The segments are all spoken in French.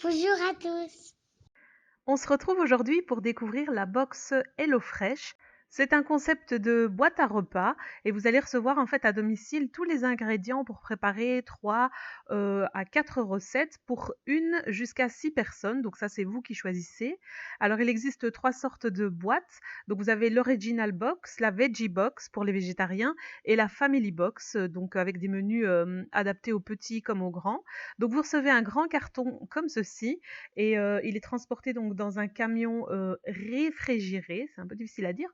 Bonjour à tous. On se retrouve aujourd'hui pour découvrir la box HelloFresh. C'est un concept de boîte à repas et vous allez recevoir en fait à domicile tous les ingrédients pour préparer 3 à 4 recettes pour une jusqu'à 6 personnes. Donc ça, c'est vous qui choisissez. Alors il existe 3 sortes de boîtes. Donc vous avez l'Original Box, la Veggie Box pour les végétariens et la Family Box, donc avec des menus adaptés aux petits comme aux grands. Donc vous recevez un grand carton comme ceci et il est transporté donc dans un camion réfrigéré, c'est un peu difficile à dire.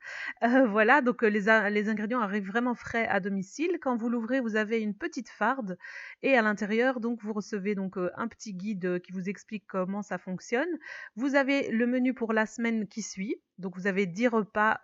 Voilà, donc les ingrédients arrivent vraiment frais à domicile. Quand vous l'ouvrez, vous avez une petite farde et à l'intérieur, donc vous recevez donc un petit guide qui vous explique comment ça fonctionne. Vous avez le menu pour la semaine qui suit. Donc vous avez 10 repas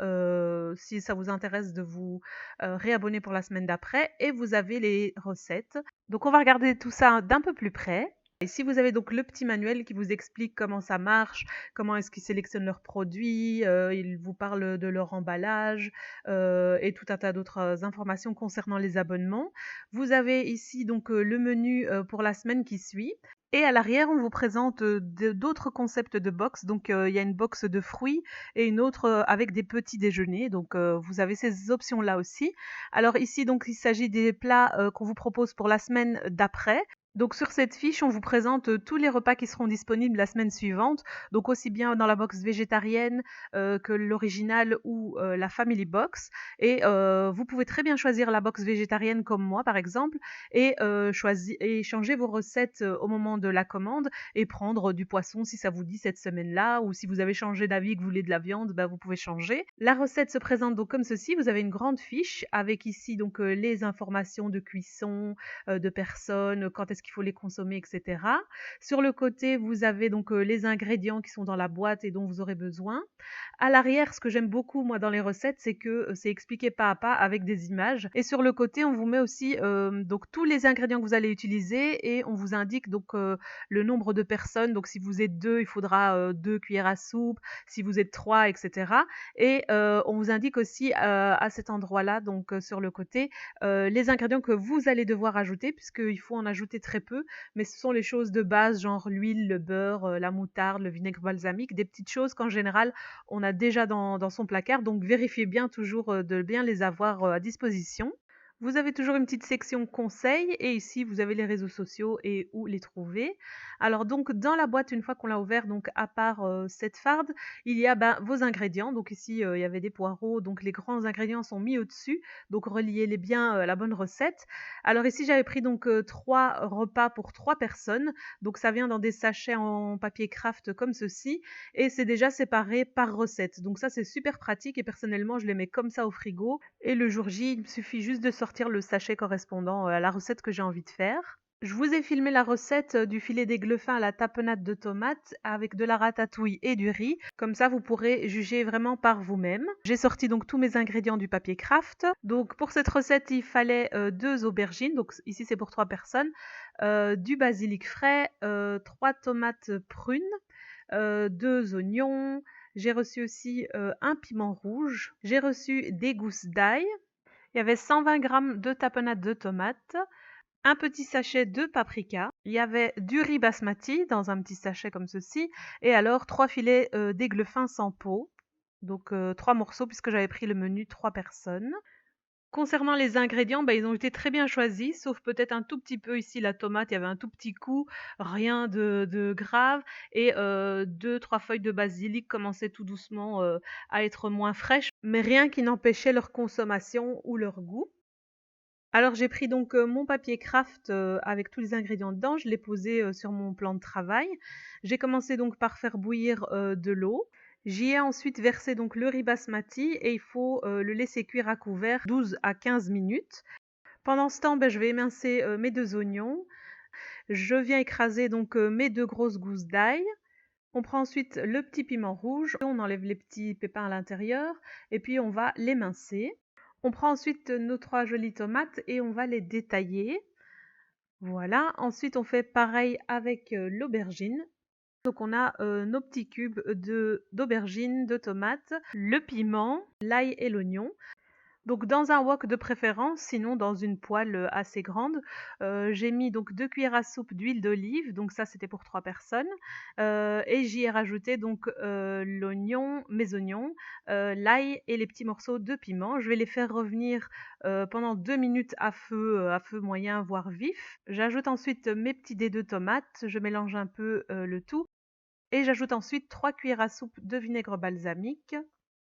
si ça vous intéresse de vous réabonner pour la semaine d'après. Et vous avez les recettes. Donc on va regarder tout ça d'un peu plus près. Et si vous avez donc le petit manuel qui vous explique comment ça marche, comment est-ce qu'ils sélectionnent leurs produits, ils vous parlent de leur emballage et tout un tas d'autres informations concernant les abonnements. Vous avez ici donc le menu pour la semaine qui suit. Et à l'arrière, on vous présente d'autres concepts de box. Donc, il y a une box de fruits et une autre avec des petits déjeuners. Donc, vous avez ces options-là aussi. Alors ici, donc, il s'agit des plats qu'on vous propose pour la semaine d'après. Donc sur cette fiche, on vous présente tous les repas qui seront disponibles la semaine suivante, donc aussi bien dans la box végétarienne que l'original ou la Family Box. Et vous pouvez très bien choisir la box végétarienne comme moi par exemple, et changer vos recettes au moment de la commande et prendre du poisson si ça vous dit cette semaine-là, ou si vous avez changé d'avis que vous voulez de la viande, bah, vous pouvez changer. La recette se présente donc comme ceci, vous avez une grande fiche avec ici donc les informations de cuisson, de personnes, quand est-ce qu'il faut les consommer, etc. Sur le côté, vous avez donc les ingrédients qui sont dans la boîte et dont vous aurez besoin. À l'arrière, ce que j'aime beaucoup moi dans les recettes, c'est que c'est expliqué pas à pas avec des images. Et sur le côté, on vous met aussi donc tous les ingrédients que vous allez utiliser et on vous indique donc le nombre de personnes. Donc si vous êtes 2, il faudra 2 cuillères à soupe. Si vous êtes 3, etc. Et on vous indique aussi à cet endroit-là, donc sur le côté, les ingrédients que vous allez devoir ajouter, puisqu'il faut en ajouter très peu, mais ce sont les choses de base, genre l'huile, le beurre, la moutarde, le vinaigre balsamique, des petites choses qu'en général on a déjà dans son placard, donc vérifiez bien toujours de bien les avoir à disposition. Vous avez toujours une petite section conseils et ici vous avez les réseaux sociaux et où les trouver. Alors donc dans la boîte, une fois qu'on l'a ouvert, donc à part cette farde, il y a vos ingrédients. Donc ici il y avait des poireaux, donc les grands ingrédients sont mis au-dessus, donc reliez-les bien à la bonne recette. Alors ici j'avais pris donc 3 repas pour 3 personnes, donc ça vient dans des sachets en papier craft comme ceci et c'est déjà séparé par recette. Donc ça c'est super pratique et personnellement je les mets comme ça au frigo et le jour J, il me suffit juste de sortir le sachet correspondant à la recette que j'ai envie de faire. Je vous ai filmé la recette du filet d'aiglefin à la tapenade de tomates avec de la ratatouille et du riz. Comme ça, vous pourrez juger vraiment par vous-même. J'ai sorti donc tous mes ingrédients du papier craft. Donc pour cette recette, il fallait 2 aubergines. Donc ici, c'est pour 3 personnes. Du basilic frais, 3 tomates prunes, 2 oignons. J'ai reçu aussi un piment rouge. J'ai reçu des gousses d'ail. Il y avait 120 grammes de tapenade de tomates, un petit sachet de paprika, il y avait du riz basmati dans un petit sachet comme ceci, et alors 3 filets d'aigle fin sans peau, donc 3 morceaux puisque j'avais pris le menu 3 personnes. Concernant les ingrédients, ils ont été très bien choisis, sauf peut-être un tout petit peu ici la tomate, il y avait un tout petit coup, rien de grave, et 2-3 feuilles de basilic commençaient tout doucement à être moins fraîches, mais rien qui n'empêchait leur consommation ou leur goût. Alors j'ai pris donc mon papier craft avec tous les ingrédients dedans, je l'ai posé sur mon plan de travail. J'ai commencé donc par faire bouillir de l'eau. J'y ai ensuite versé donc le riz basmati et il faut le laisser cuire à couvert 12 à 15 minutes. Pendant ce temps, je vais émincer mes 2 oignons. Je viens écraser donc mes 2 grosses gousses d'ail. On prend ensuite le petit piment rouge, on enlève les petits pépins à l'intérieur et puis on va l'émincer. On prend ensuite nos 3 jolies tomates et on va les détailler. Voilà, ensuite on fait pareil avec l'aubergine. Donc on a nos petits cubes d'aubergine, de tomates, le piment, l'ail et l'oignon. Donc dans un wok de préférence, sinon dans une poêle, assez grande, j'ai mis donc 2 cuillères à soupe d'huile d'olive, donc ça c'était pour 3 personnes, et j'y ai rajouté donc, mes oignons, l'ail et les petits morceaux de piment. Je vais les faire revenir, pendant 2 minutes à feu moyen, voire vif. J'ajoute ensuite mes petits dés de tomates, je mélange un peu, le tout et j'ajoute ensuite 3 cuillères à soupe de vinaigre balsamique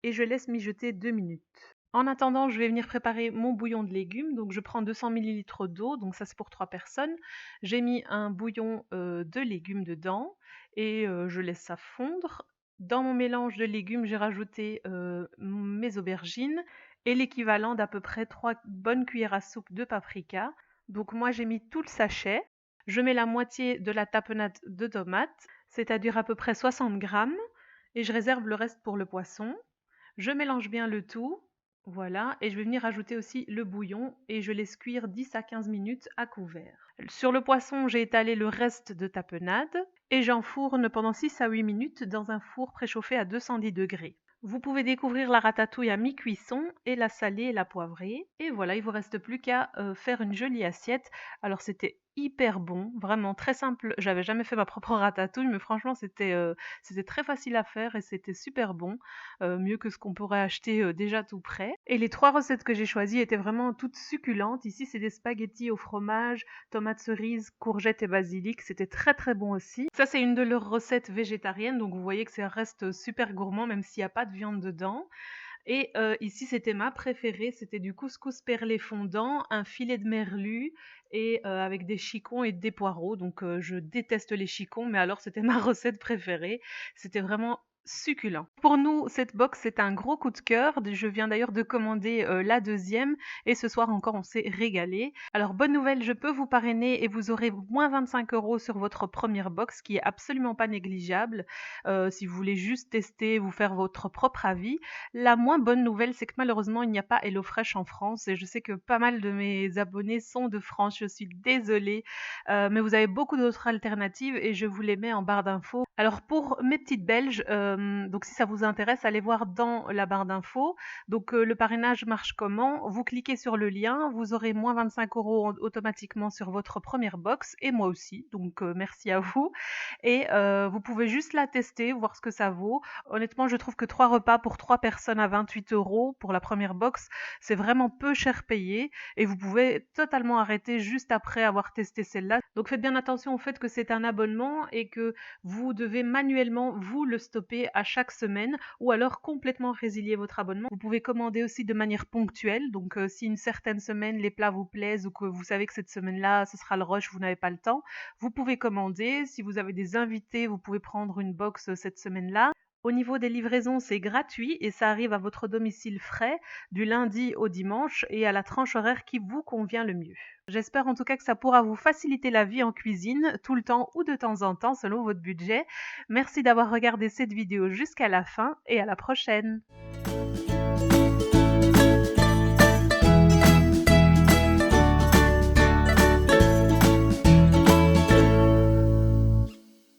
et je laisse mijoter 2 minutes. En attendant, je vais venir préparer mon bouillon de légumes. Donc je prends 200 millilitres d'eau, donc ça c'est pour 3 personnes. J'ai mis un bouillon, de légumes dedans et je laisse ça fondre. Dans mon mélange de légumes, j'ai rajouté, mes aubergines et l'équivalent d'à peu près 3 bonnes cuillères à soupe de paprika. Donc moi j'ai mis tout le sachet. Je mets la moitié de la tapenade de tomates, c'est-à-dire à peu près 60 grammes, et je réserve le reste pour le poisson. Je mélange bien le tout, voilà, et je vais venir ajouter aussi le bouillon et je laisse cuire 10 à 15 minutes à couvert. Sur le poisson, j'ai étalé le reste de tapenade et j'enfourne pendant 6 à 8 minutes dans un four préchauffé à 210 degrés. Vous pouvez découvrir la ratatouille à mi-cuisson et la saler et la poivrer. Et voilà, il vous reste plus qu'à faire une jolie assiette. Alors c'était hyper bon, vraiment très simple. J'avais jamais fait ma propre ratatouille, mais franchement c'était très facile à faire et c'était super bon, mieux que ce qu'on pourrait acheter déjà tout prêt. Et les 3 recettes que j'ai choisies étaient vraiment toutes succulentes. Ici c'est des spaghettis au fromage, tomates cerises, courgettes et basilic. C'était très très bon aussi. Ça c'est une de leurs recettes végétariennes, donc vous voyez que ça reste super gourmand même s'il n'y a pas de viande dedans. Et ici, c'était ma préférée, c'était du couscous perlé fondant, un filet de merlu et avec des chicons et des poireaux. Donc je déteste les chicons, mais alors c'était ma recette préférée. C'était vraiment succulent. Pour nous, cette box, c'est un gros coup de cœur. Je viens d'ailleurs de commander la deuxième et ce soir encore, on s'est régalé. Alors bonne nouvelle, je peux vous parrainer et vous aurez moins 25 € sur votre première box, qui est absolument pas négligeable. Si vous voulez juste tester, vous faire votre propre avis. La moins bonne nouvelle, c'est que malheureusement, il n'y a pas HelloFresh en France et je sais que pas mal de mes abonnés sont de France. Je suis désolée, mais vous avez beaucoup d'autres alternatives et je vous les mets en barre d'infos. Alors pour mes petites Belges, donc si ça vous intéresse, allez voir dans la barre d'infos. Donc le parrainage marche comment? Vous cliquez sur le lien, vous aurez moins 25 € automatiquement sur votre première box et moi aussi, donc merci à vous. Et vous pouvez juste la tester, voir ce que ça vaut. Honnêtement, je trouve que 3 repas pour 3 personnes à 28 € pour la première box, c'est vraiment peu cher payé et vous pouvez totalement arrêter juste après avoir testé celle-là. Donc faites bien attention au fait que c'est un abonnement et que vous devez manuellement vous le stopper à chaque semaine ou alors complètement résilier votre abonnement. Vous pouvez commander aussi de manière ponctuelle, donc si une certaine semaine les plats vous plaisent ou que vous savez que cette semaine-là ce sera le rush, vous n'avez pas le temps, vous pouvez commander. Si vous avez des invités, vous pouvez prendre une box cette semaine-là. Au niveau des livraisons, c'est gratuit et ça arrive à votre domicile frais du lundi au dimanche et à la tranche horaire qui vous convient le mieux. J'espère en tout cas que ça pourra vous faciliter la vie en cuisine, tout le temps ou de temps en temps selon votre budget. Merci d'avoir regardé cette vidéo jusqu'à la fin et à la prochaine.